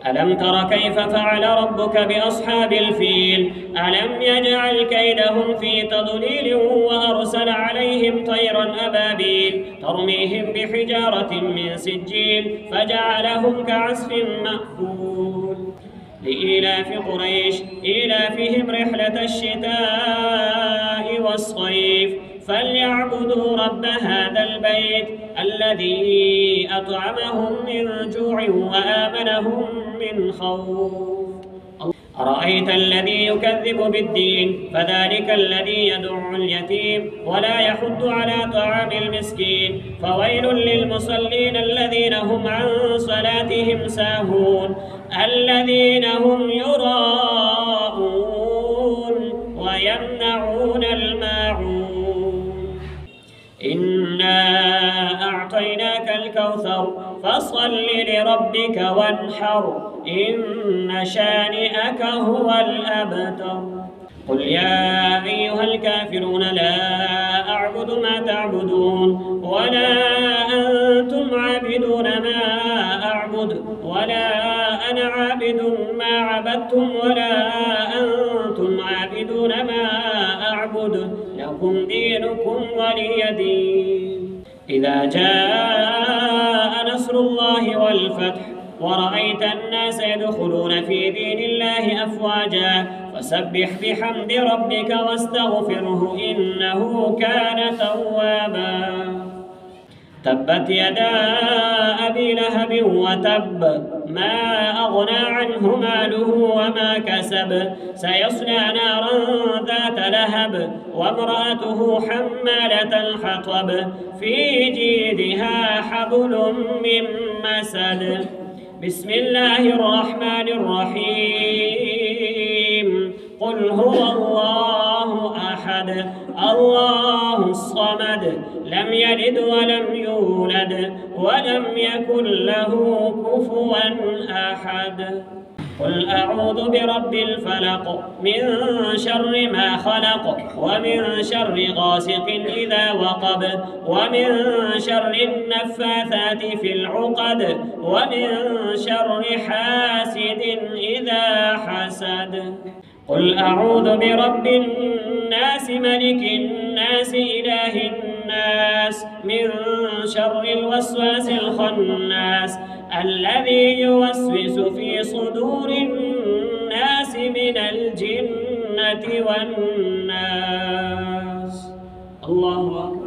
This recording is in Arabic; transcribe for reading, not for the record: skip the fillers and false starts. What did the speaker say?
ألم تر كيف فعل ربك بأصحاب الفيل ألم يجعل كيدهم في تضليل وأرسل عليهم طيرا أبابيل ترميهم بحجارة من سجيل فجعلهم كعصف مأكول لإيلاف قريش إيلافهم رحلة الشتاء والصيف فليعبدوا رب هذا البيت الذي أطعمهم من جوع وآمنهم من خوف. أرأيت الذي يكذب بالدين فذلك الذي يدع اليتيم ولا يحض على طعام المسكين فويل للمصلين الذين هم عن صلاتهم ساهون الذين هم يراءون ويمنعون الماعون. إنا أعطيناك الكوثر فصل لربك وانحر إن شانئك هو الأبتر. قل يا أيها الكافرون لا أعبد ما تعبدون ولا أنتم عابدون ما أعبد ولا أنا عابد ما عبدتم ولا أنتم عابدون ما أعبد لكم دينكم ولي دين. إذا جاء نصر الله والفتح ورأيت الناس يدخلون في دين الله أفواجا فسبح بحمد ربك واستغفره إنه كان توابا. تبت يدا أبي لهب وتب ما أغنى عنه ماله وما كسب سيصلى نارا ذات لهب وامرأته حمالة الحطب في جيدها حبل من مسد. بسم الله الرحمن الرحيم. قل هو الله أحد الله الصمد لم يلد ولم يولد ولم يكن له كفوا أحد. قل أعوذ برب الفلق من شر ما خلق ومن شر غاسق إذا وقب ومن شر النفاثات في العقد ومن شر حاسد إذا حسد. قل أعوذ برب الناس ملك الناس إله الناس من شر الوسواس الخناس الذي يوسوس في صدور الناس من الجنة والناس. الله أكبر.